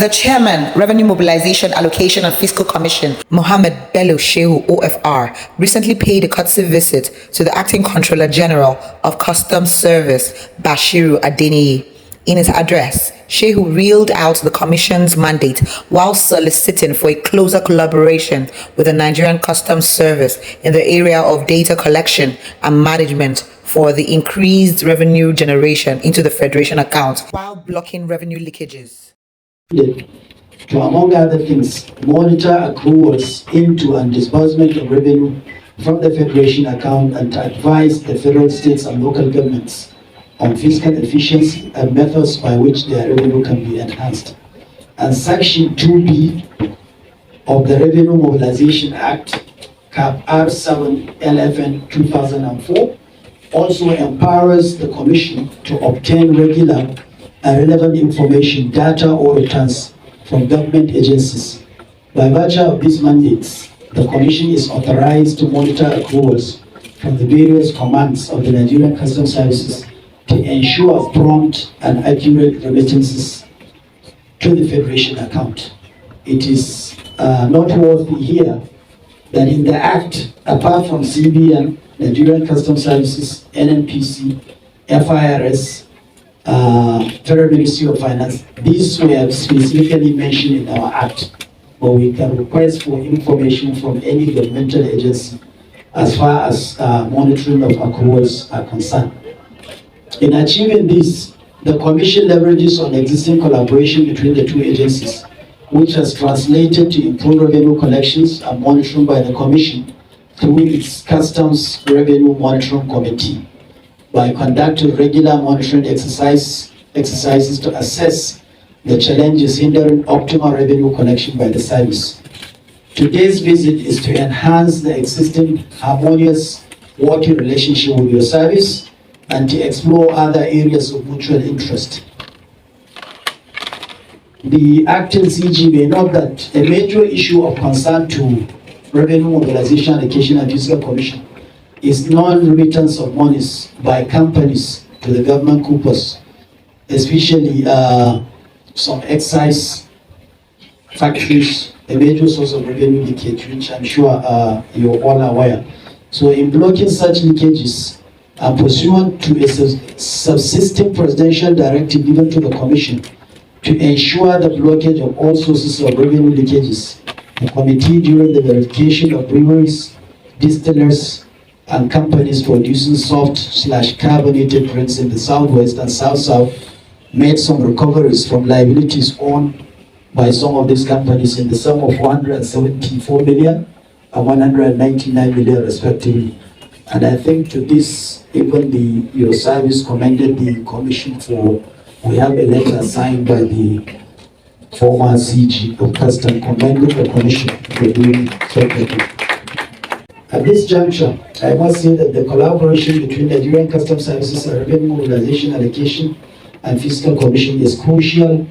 The Chairman, Revenue Mobilisation, Allocation and Fiscal Commission, Mohammed Bello Shehu, OFR, recently paid a courtesy visit to the Acting Comptroller General of Customs Service, Bashiru Adeniyi. In his address, Shehu reeled out the Commission's mandate while soliciting for a closer collaboration with the Nigerian Customs Service in the area of data collection and management for the increased revenue generation into the Federation account while blocking revenue leakages. To, among other things, monitor accruals into and disbursement of revenue from the Federation account and to advise the federal, states and local governments on fiscal efficiency and methods by which their revenue can be enhanced. And Section 2B of the Revenue Mobilisation Act, Cap R7 LFN 2004, also empowers the Commission to obtain regular and relevant information, data or returns from government agencies. By virtue of these mandates, the Commission is authorized to monitor accruals from the various commands of the Nigerian Customs Services to ensure prompt and accurate remittances to the Federation account. It is noteworthy here that in the Act, apart from CBN, Nigerian Customs Services, NNPC, FIRS, Federal Ministry of Finance, these were specifically mentioned in our Act, but we can request for information from any governmental agency as far as monitoring of accruals are concerned. In achieving this, the Commission leverages on existing collaboration between the two agencies, which has translated to improved revenue collections and monitoring by the Commission through its Customs Revenue Monitoring Committee, by conducting regular monitoring exercises to assess the challenges hindering optimal revenue collection by the service. Today's visit is to enhance the existing harmonious working relationship with your service and to explore other areas of mutual interest. The acting CG may note that a major issue of concern to Revenue Mobilisation, Allocation and Fiscal Commission is non-remittance of monies by companies to the government coffers, especially some excise factories, a major source of revenue leakage, which I'm sure you're all aware. So in blocking such leakages, and pursuant to a subsisting presidential directive given to the Commission to ensure the blockage of all sources of revenue leakages, the committee, during the verification of breweries, distillers, and companies producing soft/carbonated drinks in the Southwest and South-South, made some recoveries from liabilities owned by some of these companies in the sum of 174 million and 199 million respectively. And I think to this, even your service commended the Commission for, we have a letter signed by the former CG of Customs commending the Commission for doing so quickly. At this juncture, I must say that the collaboration between Nigerian Customs Services and Revenue Mobilisation, Allocation and Fiscal Commission is crucial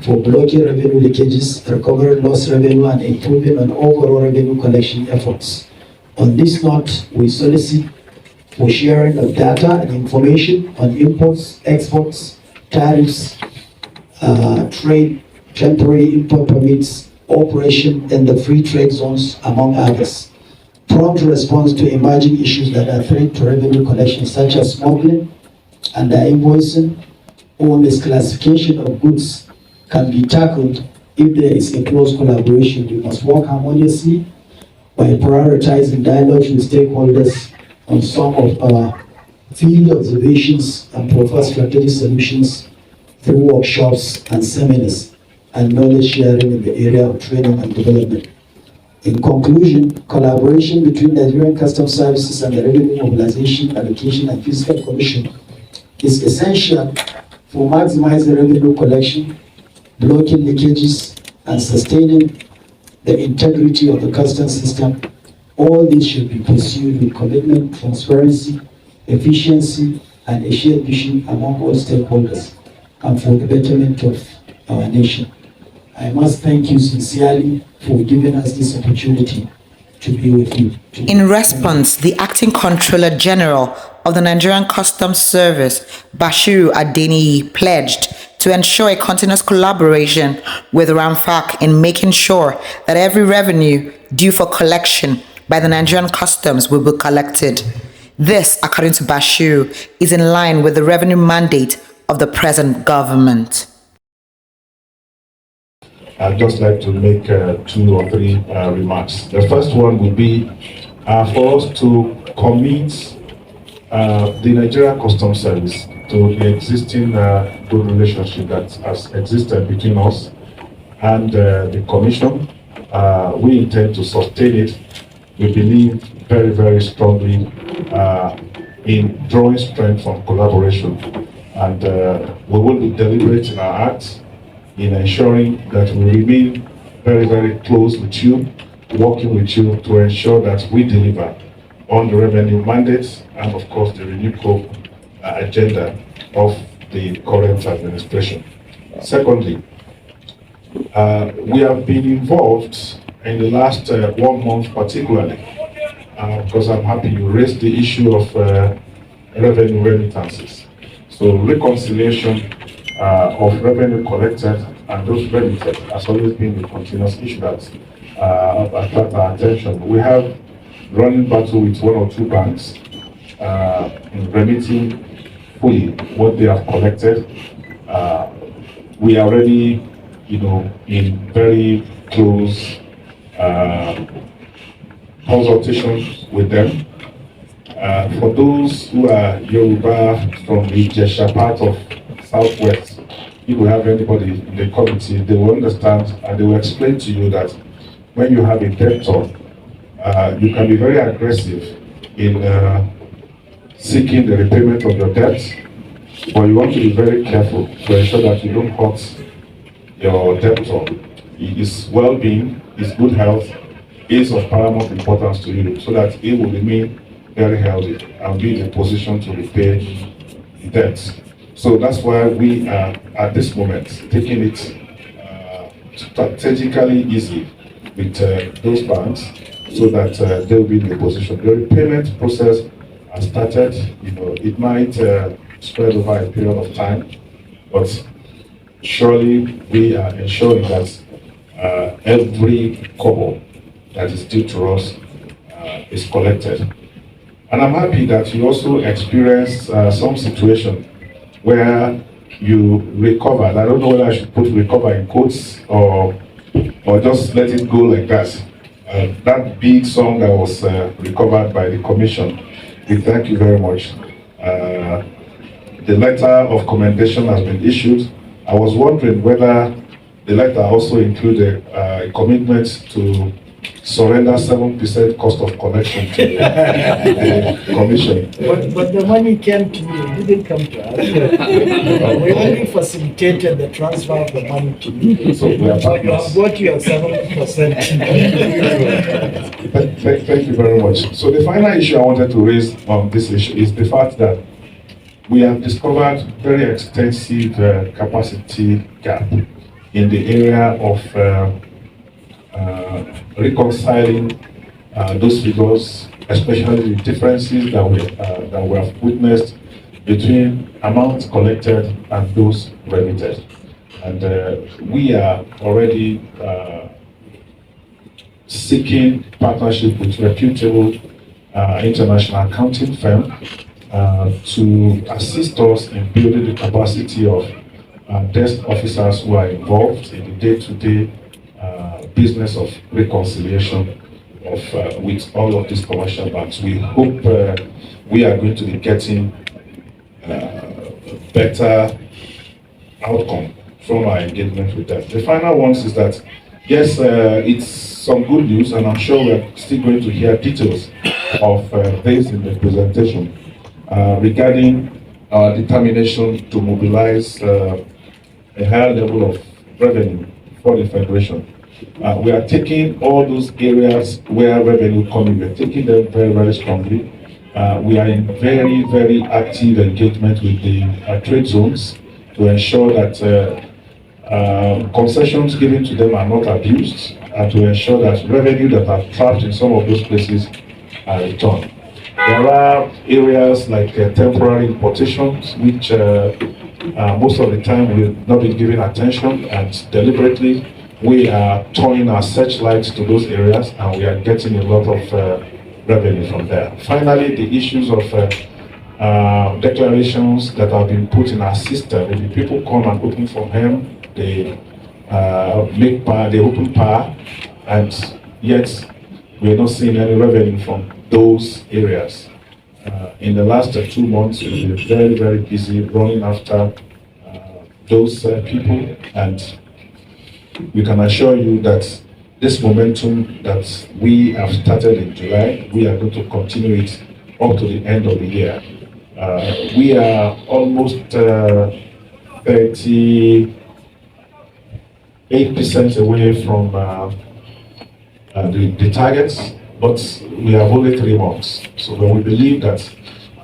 for blocking revenue leakages, recovering lost revenue, and improving on overall revenue collection efforts. On this note, we solicit for sharing of data and information on imports, exports, tariffs, trade, temporary import permits, operation in the free trade zones, among others. Prompt response to emerging issues that are threat to revenue collection, such as smuggling, under-invoicing, or misclassification of goods, can be tackled if there is a close collaboration. We must work harmoniously by prioritizing dialogues with stakeholders on some of our field observations and provide strategic solutions through workshops and seminars and knowledge sharing in the area of training and development. In conclusion, collaboration between Nigerian Customs Services and the Revenue Mobilisation, Allocation and Fiscal Commission is essential for maximizing revenue collection, blocking leakages, and sustaining the integrity of the customs system. All this should be pursued with commitment, transparency, efficiency, and a shared vision among all stakeholders, and for the betterment of our nation. I must thank you sincerely for giving us this opportunity to be with you. In response, the Acting Comptroller General of the Nigerian Customs Service, Bashiru Adeniyi, pledged to ensure a continuous collaboration with RMAFC in making sure that every revenue due for collection by the Nigerian Customs will be collected. This, according to Bashiru, is in line with the revenue mandate of the present government. I'd just like to make 2 or 3 remarks. The first one would be for us to commit the Nigerian Customs Service to the existing good relationship that has existed between us and the Commission. We intend to sustain it. We believe very, very strongly in drawing strength from collaboration, and we will be deliberate in our acts in ensuring that we remain very, very close with you, working with you to ensure that we deliver on the revenue mandates and, of course, the renewed hope agenda of the current administration. Secondly, we have been involved in the last 1 month particularly, because I'm happy you raised the issue of revenue remittances. So reconciliation of revenue collected and those remitted has always been a continuous issue that attracts our attention. We have running battle with 1 or 2 banks in remitting fully what they have collected. We are already, in very close consultations with them. For those who are Yoruba from the Jesha part of Southwest, if we have anybody in the committee, they will understand and they will explain to you that when you have a debtor, you can be very aggressive in seeking the repayment of your debt, but you want to be very careful to ensure that you don't hurt your debtor. His well-being, his good health is of paramount importance to you, so that he will remain very healthy and be in a position to repay the debts. So that's why we are at this moment taking it strategically easy with those banks, so that they will be in a position. The repayment process has started. It might spread over a period of time, but surely we are ensuring that every kobo that is due to us is collected. And I'm happy that you also experienced some situation where you recovered. I don't know whether I should put recover in quotes or just let it go like that. That big sum that was recovered by the Commission, we thank you very much. The letter of commendation has been issued. I was wondering whether the letter also included a commitment to surrender 7% cost of collection to the Commission. But the money came to you, it didn't come to us. We only facilitated the transfer of the money to you. So we are But you have partners. got your 7%. Thank you very much. So the final issue I wanted to raise on this issue is the fact that we have discovered very extensive capacity gap in the area of reconciling those figures, especially the differences that we have witnessed between amounts collected and those remitted. And we are already seeking partnership with reputable international accounting firm to assist us in building the capacity of desk officers who are involved in the day-to-day business of reconciliation with all of these commercial banks. We hope we are going to be getting better outcome from our engagement with them. The final one is that, yes, it's some good news, and I'm sure we're still going to hear details of this in the presentation regarding our determination to mobilize a higher level of revenue for the Federation. We are taking all those areas where revenue coming, we are taking them very, very strongly. We are in very, very active engagement with the trade zones to ensure that concessions given to them are not abused, and to ensure that revenue that are trapped in some of those places are returned. There are areas like temporary importations, which most of the time will not be given attention, and deliberately we are turning our searchlights to those areas, and we are getting a lot of revenue from there. Finally, the issues of declarations that have been put in our system. If the people come and open from home, they make power, they open power, and yet we're not seeing any revenue from those areas. In the last 2 months, we've been very, very busy running after those people, and we can assure you that this momentum that we have started in July, we are going to continue it up to the end of the year. We are almost 38% away from the targets, but we have only 3 months. So when we believe that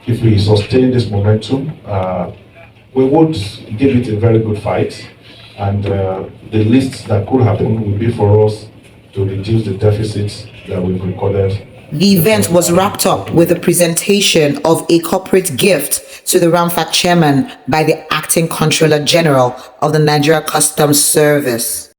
if we sustain this momentum, we would give it a very good fight, and the least that could happen would be for us to reduce the deficits that we've recorded. The event was wrapped up with a presentation of a corporate gift to the RMAFC chairman by the Acting Comptroller General of the Nigerian Customs Service.